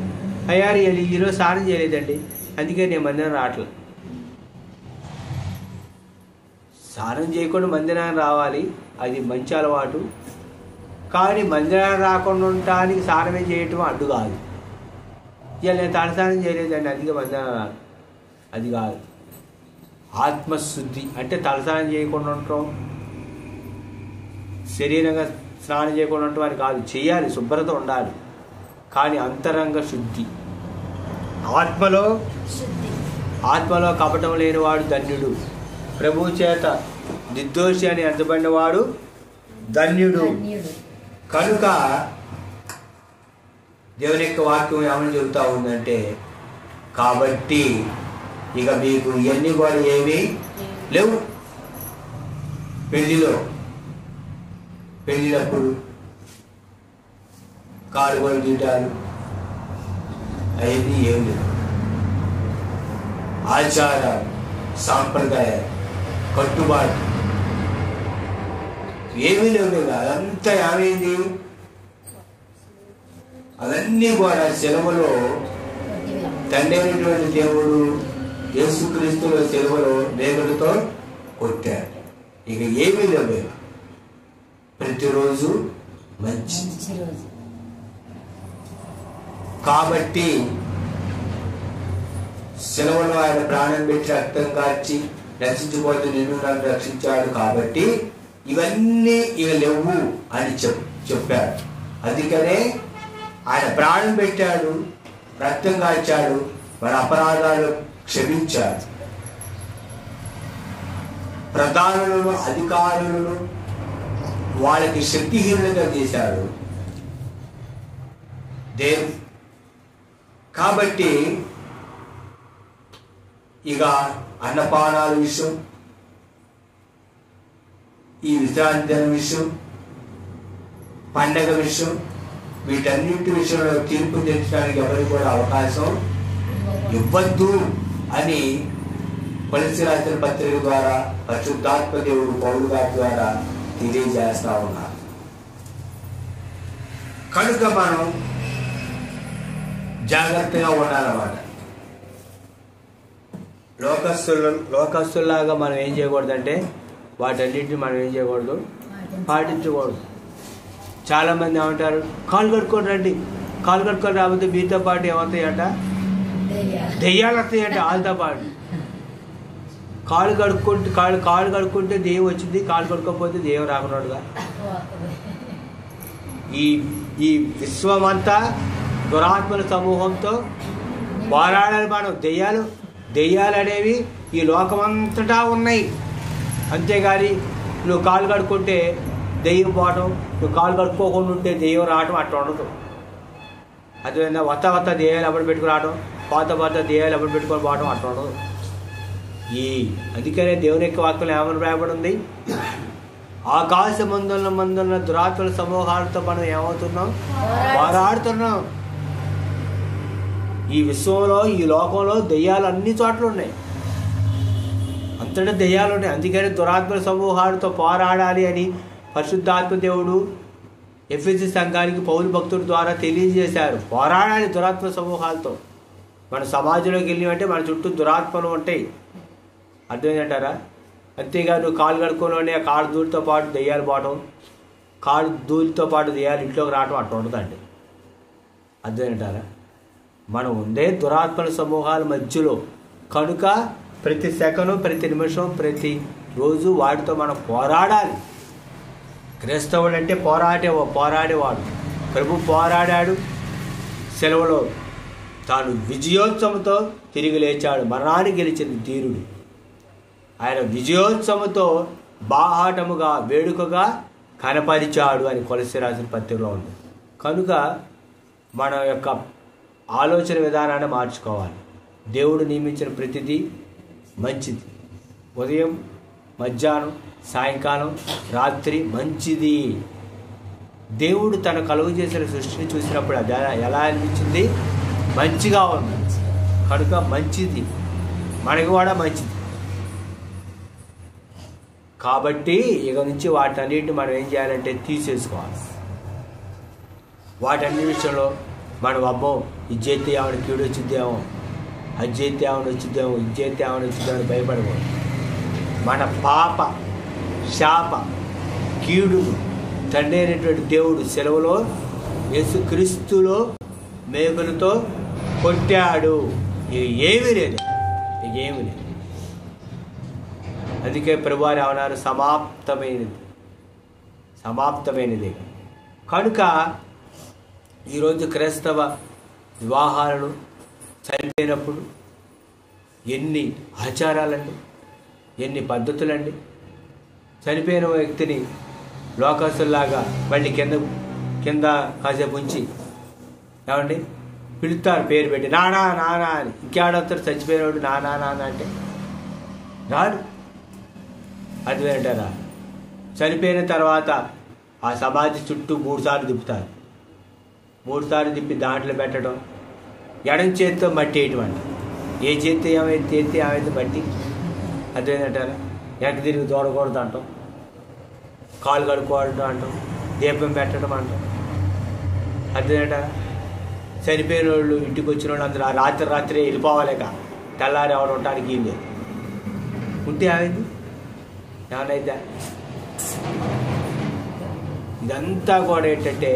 అయ్యా ఈరోజు స్నానం చేయలేదండి, అందుకే నేను మందిరం రావట్లేదు. స్నానం చేయకుండా మందిరానికి రావాలి, అది మంచి అలవాటు. కానీ మందిరానికి రాకుండా ఉండటానికి స్నానమే చేయటం అడ్డు కాదు. ఇక నేను తలస్నానం చేయలేదండి, అందుకే మందిరం రాదు, అది కాదు. ఆత్మశుద్ధి అంటే తలస్నానం చేయకుండా ఉండటం, శరీరంగా స్నానం చేయకుండా ఉండటం అని కాదు. చేయాలి, శుభ్రత ఉండాలి, కానీ అంతరంగ శుద్ధి. ఆత్మలో కపటం లేనివాడు ధన్యుడు. ప్రభువు చేత నిర్దోషి అని ఎంచబడినవాడు ధన్యుడు. కనుక దేవుని యొక్క వాక్యం ఏమని చెబుతా ఉందంటే, కాబట్టి ఇక మీకు ఇవన్నీ కూడా ఏమీ లేవు. పెళ్ళినప్పుడు కాలుగోలు తీయటాలు అవన్నీ ఏమి లేవు. ఆచారాలు, సాంప్రదాయాలు, కట్టుబాటు ఏమీ లేవు. అదంతా ఏమైంది? అవన్నీ కూడా సెలవులో తండ్రి అయినటువంటి దేవుడు యేసుక్రీస్తులో సెలవులో మేకులతో కొట్టాడు. ఇక ఏమీ లేవు. ప్రతిరోజు మంచి రోజు. కాబట్టి సెలవులో ఆయన ప్రాణం పెట్టి రక్తం కార్చి రక్షించబోతు నిన్ను నన్ను రక్షించాడు. కాబట్టి ఇవన్నీ ఇక లేవు అని చెప్పాడు. అందుకనే ఆయన ప్రాణం పెట్టాడు, రక్తం కార్చాడు, మన అపరాధాలు క్షమించాడు. ప్రధానులను, అధికారులను వాళ్ళకి శక్తిహీనంగా చేశాడు దేవుడు. కాబట్టి ఇక అన్నపానాల విషయం, ఈ విశ్రాంతి దినం విషయం, పండగ విషయం, వీటన్నింటి విషయంలో తీర్పు తెచ్చడానికి ఎవరికి కూడా అవకాశం ఇవ్వద్దు అని కొలస్సీ రాసిన పత్రిక ద్వారా పరిశుద్ధాత్మ దేవుడు పౌలు గారి ద్వారా తెలియజేస్తా ఉన్నారు. కనుక మనం జాగ్రత్తగా ఉండాలన్నమాట. లోకస్తుల్లాగా మనం ఏం చేయకూడదంటే వాటన్నిటిని మనం ఏం చేయకూడదు, పాటించకూడదు. చాలామంది ఏమంటారు, కాలు కట్టుకొని రండి, కాలు కట్టుకొని రాకపోతే మీతో పాటు ఏమవుతాయంట, దెయ్యాలు వస్తాయంట వాళ్ళతో పాటు. కాలు కడుక్కుంటే దెయ్యం వచ్చింది, కాలు కడుక్కోకపోతే దెయ్యం రాకున్నాడుగా. ఈ విశ్వమంతా దురాత్మల సమూహంతో పోరాడాలి మనం. దెయ్యాలు అనేవి ఈ లోకమంతటా ఉన్నాయి. అంతేగాని నువ్వు కాలు కడుక్కుంటే దెయ్యం పోవటం, నువ్వు కాలు కడుక్కోకుండా ఉంటే దెయ్యం రావటం అట్లా ఉండదు. అదేవిధంగా వత్త దెయ్యాలు ఎప్పుడు పెట్టుకుని రావడం, పాత దెయ్యాలు ఎప్పుడు పెట్టుకొని పోవటం అట్లా ఉండదు. అందుకనే దేవుని యొక్క వాక్యం ఏమని రాయబడి ఉంది, ఆకాశ మందున్న దురాత్మల సమూహాలతో మనం ఏమవుతున్నాం, పోరాడుతున్నాం. ఈ విశ్వంలో, ఈ లోకంలో దెయ్యాలు అన్ని చోట్ల ఉన్నాయి. అంతటా దెయ్యాలు ఉన్నాయి. అందుకని దురాత్మల సమూహాలతో పోరాడాలి అని పరిశుద్ధాత్మ దేవుడు ఎఫెసీ సంఘానికి పౌలు భక్తుడి ద్వారా తెలియజేశారు. పోరాడాలి దురాత్మ సమూహాలతో. మన సమాజంలోకి వెళ్ళివంటే మన చుట్టూ దురాత్మలు ఉంటాయి, అర్థమైందంటారా? అంతేగా నువ్వు కాలు కడుక్కొని ఆ కాళ్ళు దూరితో పాటు దెయ్యాలు పోవటం, కాళ్ళు దూరితో పాటు దెయ్యాలు ఇంట్లోకి రావటం అట్లా ఉండదండి, అర్థమైంటారా? మనం ఉందే దురాత్మల సమూహాల మధ్యలో కనుక ప్రతి సెకను, ప్రతి నిమిషం, ప్రతి రోజు వాటితో మనం పోరాడాలి. క్రైస్తవుడు అంటే పోరాడేవాడు. ప్రభు పోరాడాడు, సెలవులో తాను విజయోత్సవంతో తిరిగి లేచాడు. మరణాన్ని గెలిచిన ధీరుడు ఆయన విజయోత్సవంతో బాహాటముగా వేడుకగా కనపరిచాడు అని కొలస్సీ రాసిన పత్రికలో ఉంది. కనుక మన యొక్క ఆలోచన విధానాన్ని మార్చుకోవాలి. దేవుడు నియమించిన ప్రతిదీ మంచిది. ఉదయం, మధ్యాహ్నం, సాయంకాలం, రాత్రి మంచిది. దేవుడు తన కలుగు చేసిన సృష్టిని చూసినప్పుడు అది ఎలా అనిపించింది? మంచిగా ఉంది. కనుక మంచిది, మనకి కూడా మంచిది. కాబట్టి ఇక నుంచి వాటన్నిటిని మనం ఏం చేయాలంటే తీసేసుకోవాలి. వాటన్నిటి విషయంలో మనం అబ్బో ఇది చేస్తే ఆవిడ కీడు వచ్చిద్దేమో, అది చేస్తే ఆవిడ వచ్చిద్దేమో, ఇది చేస్తే ఆవిడ వచ్చిద్దేమో అని భయపడకూడదు. మన పాప శాప కీడును తండ్రి అయినటువంటి దేవుడు సెలవులో యేసుక్రీస్తులో మేకులతో కొట్టాడు. ఇక ఏమీ లేదు. అందుకే ప్రభువారు ఏమన్నారు? సమాప్తమైనది. కనుక ఈరోజు క్రైస్తవ వివాహాలను చనిపోయినప్పుడు ఎన్ని ఆచారాలండి, ఎన్ని పద్ధతులండి. చనిపోయిన వ్యక్తిని లోకస్తుల్లాగా మళ్ళీ కింద కాసేపు ఉంచి ఏమండి పిలుస్తారు, పేరు పెట్టి నానా నానా అని. ఇంకేడవుతారు చచ్చిపోయినవాడు నానా నాన్న అంటే రాడు. అది అంటారా? చనిపోయిన తర్వాత ఆ సమాధి చుట్టూ 3 సార్లు తిప్పుతారు. 3 సార్లు తిప్పి దాంట్లో పెట్టడం, ఎడం చేతితో మట్టి వేయటం అంట. ఏ చేతి ఏమైతే మట్టి. అదేంటంటారా? వెనక్కి తిరిగి దూడకూడదు అంటాం, కాలు కడుక్కోవడం అంటాం, దీపం పెట్టడం అంటాం. అదేంటారా? చనిపోయిన వాళ్ళు ఇంటికి వచ్చిన వాళ్ళు అందరూ ఆ రాత్రి వెళ్ళిపోవాలేక తెల్లారి ఎవరు ఉండడానికి ఏం లేదు. ఉంటే ఏమైంది? ఇదంతా కూడా ఏంటంటే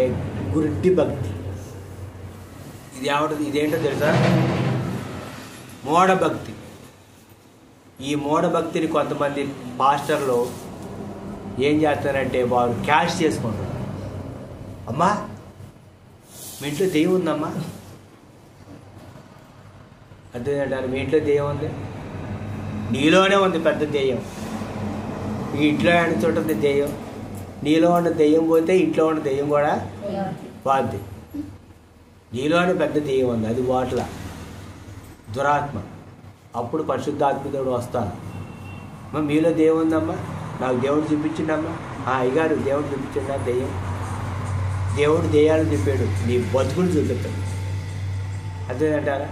గుడ్డి భక్తి. ఇదేంటో తెలుసా? మూఢభక్తి. ఈ మూఢభక్తిని కొంతమంది పాస్టర్లు ఏం చేస్తారంటే వారు క్యాష్ చేసుకుంటారు. అమ్మా మీ ఇంట్లో దెయ్యం ఉందమ్మా, అర్థమంటారు? మీ ఇంట్లో దెయ్యం ఉంది, నీలోనే ఉంది పెద్ద దెయ్యం. మీ ఇంట్లో ఆయన చోట ఉంది దెయ్యం, నీలో ఉన్న దెయ్యం పోతే ఇంట్లో ఉన్న దెయ్యం కూడా పోద్ది. నీలోనే పెద్ద దెయ్యం ఉంది, అది వాట్ల దురాత్మ. అప్పుడు పరిశుద్ధాత్మదేవుడు వస్తాను. మీలో దెయ్యం ఉందమ్మా, నాకు దేవుడు చూపించిండమ్మా. అయ్యగారు దేవుడు చూపించిండా? దేవుడు దెయ్యాలు చెప్పాడు, నీ బతుకులు చూపిస్తాడు. అదేంటారా?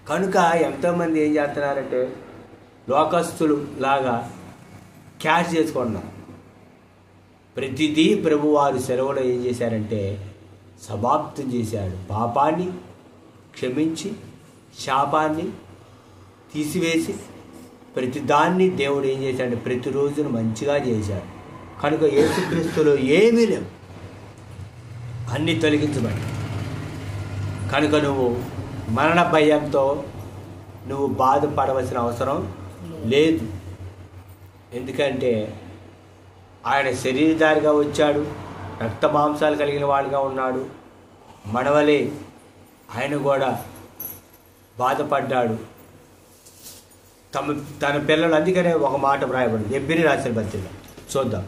కనుక ఎంతోమంది ఏం చేస్తున్నారంటే లోకస్తులు లాగా క్యాష్ చేసుకుంటున్నారు. ప్రతిదీ ప్రభువారు సెలవులో ఏం చేశారంటే సమాప్తం చేశాడు. పాపాన్ని క్షమించి శాపాన్ని తీసివేసి ప్రతిదాన్ని దేవుడు ఏం చేశాడు? ప్రతిరోజును మంచిగా చేశాడు. కనుక యేసుక్రీస్తులో ఏమీ లేవు, అన్నీ తొలగించబడి. కనుక నువ్వు మరణ భయంతో నువ్వు బాధపడవలసిన అవసరం లేదు. ఎందుకంటే ఆయన శరీరధారిగా వచ్చాడు, రక్త మాంసాలు కలిగిన వాడుగా ఉన్నాడు. మనవలే ఆయన కూడా బాధపడ్డాడు. తన పిల్లలు. అందుకనే ఒక మాట వ్రాయబడింది హెబ్రీ రాసిన పత్రిక. చూద్దాం,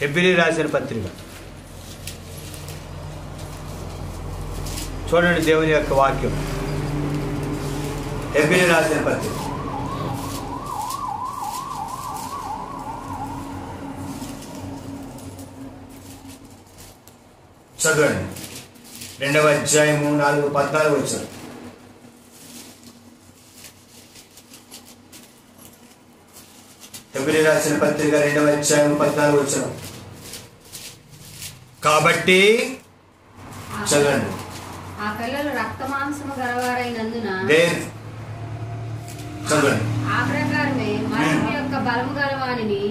హెబ్రీ రాసిన పత్రిక చూడండి. దేవుని యొక్క వాక్యం హెబ్రీ రాసిన పత్రిక చదవండి. 2వ అధ్యాయము 4-14 వచ్చారు. ఎబ్రీ రాసిన పత్రిక 2వ అధ్యాయం 14 వచనం. కాబట్టి చదవండి. ఆ పిల్లలు రక్త మాంసము గలవారైనందున చదవండి. ఆ ప్రకారమే మరణం యొక్క బలము గలవానిని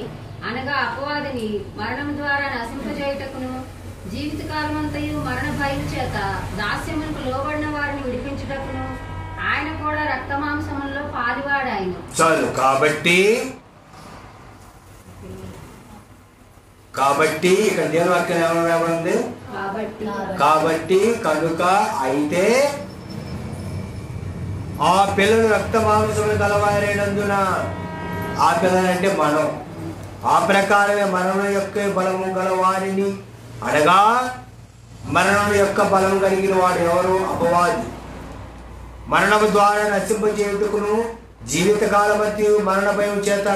అనగా అపవాదిని మరణం ద్వారా నశింపజేయుటకును జీవితకాలమంతయు మరణ భయం చేత దాస్యమునకు లోబడిన వారిని విడిపించుటకును ఆయన కూడా రక్త మాంసములలో పాలివాడాయను. చాలు. కాబట్టి ఇక్కడ దేవుని వాక్యం ఏమన్నా కాబట్టి కనుక అయితే ఆ పిల్లలు రక్త మాంసములు గలవారైనందున, ఆ పిల్లలంటే మనం, ఆ ప్రకారమే మరణం యొక్క బలము గలవారిని అనగా మరణం యొక్క బలము కలిగిన వాడు ఎవరు? అపవాది. మరణము ద్వారా నశింపజేయుటకును జీవితకాలమతి మరణ భయం చేత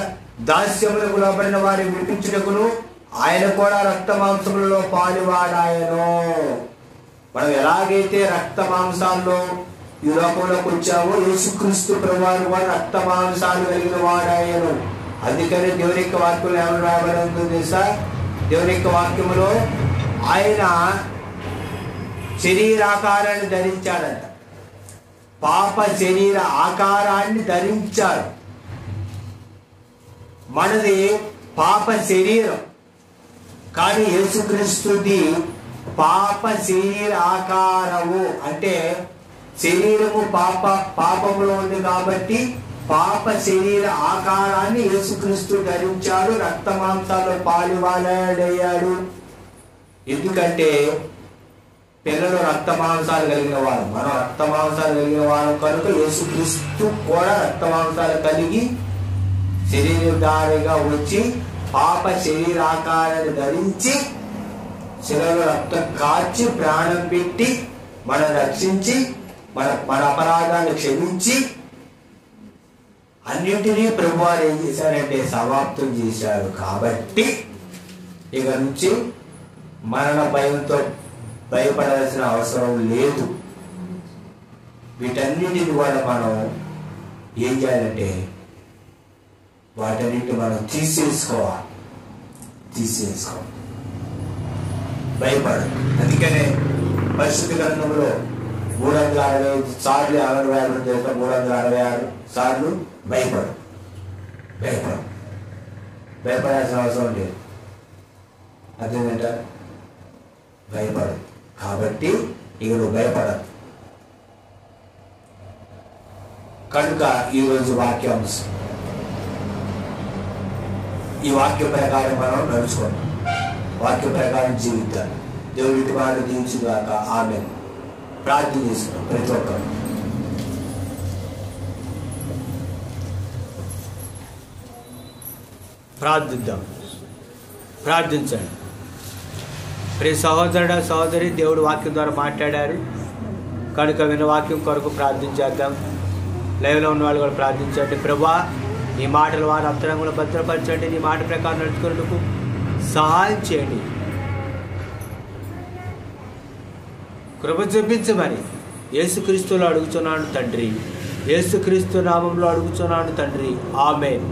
దాస్యములకు లోబడిన వారిని విడిపించుటకును ఆయన కూడా రక్త మాంసములలో పాలువాడాయను. మనం ఎలాగైతే రక్త మాంసాల్లో ఈ లోకంలోకి వచ్చామో యేసుక్రీస్తు ప్రభువారు కూడా రక్త మాంసాలు కలిగిన వాడాయను. అందుకని దేవుని యొక్క వాక్యంలో ఏమని రాయబడి ఉంటుంది తెలుసా? దేవుని యొక్క వాక్యములో ఆయన శరీరాకారాన్ని ధరించాడంట. పాప శరీర ఆకారాన్ని ధరించాడు. మనది పాప శరీరం, కానీ యేసుక్రీస్తుది పాప శరీర ఆకారము. అంటే శరీరము పాపములో ఉంది కాబట్టి పాప శరీర ఆకారాన్ని యేసుక్రీస్తు ధరించాడు. రక్త మాంసాల్లో పాలువాడాడు. ఎందుకంటే పిల్లలు రక్త మాంసాలు కలిగిన వారు, మనం రక్త మాంసాలు కలిగిన వారు కనుక యేసుక్రీస్తు కూడా రక్త మాంసాలు కలిగి శరీరధారిగా వచ్చి పాప శరీరాకారాన్ని ధరించి శిలలో రక్తం కార్చి ప్రాణం పెట్టి మనం రక్షించి మన అపరాధాన్ని క్షమించి అన్నింటినీ ప్రభువారు ఏం చేశారంటే సమాప్తం చేశారు. కాబట్టి ఇక నుంచి మరణ భయంతో భయపడాల్సిన అవసరం లేదు. వీటన్నిటిని కూడా మనం ఏం చేయాలంటే వాటన్నిటిని మనం తీసేసుకోవాలి. భయపడదు. అందుకనే పరిశుద్ధ గ్రంథంలో 365 సార్లు ఎవరు వేయడం చేస్తాం? 366 సార్లు భయపడాల్సిన అవసరం లేదు. అదేంటంటారు? భయపడదు. కాబట్టి ఇక నువ్వు భయపడదు. కనుక ఈరోజు వాక్యాంశం, ఈ వాక్య ప్రకారం మనం నడుచుకోండి, వాక్య ప్రకారం జీవితాలు. దేవుడి వారు దీవించుగాక. ఆమేన్. ప్రార్థన చేసుకున్నాం ప్రతి ఒక్కరు. ప్రార్థించండి. ప్రియ సహోదరుడ సహోదరి, దేవుడు వాక్యం ద్వారా మాట్లాడారు కనుక విన్న వాక్యం కొరకు ప్రార్థించేద్దాం. లైవ్లో ఉన్న వాళ్ళు కూడా ప్రార్థించండి. ప్రభా, నీ మాటలు వారి అంతరంగంలో భద్రపరచండి. నీ మాట ప్రకారం నడుచుకునేందుకు సహాయం చేయండి. కృప చూపించమని యేసుక్రీస్తులో అడుగుతున్నాను తండ్రి. యేసుక్రీస్తు నామంలో అడుగుతున్నాను తండ్రి. ఆమేన్.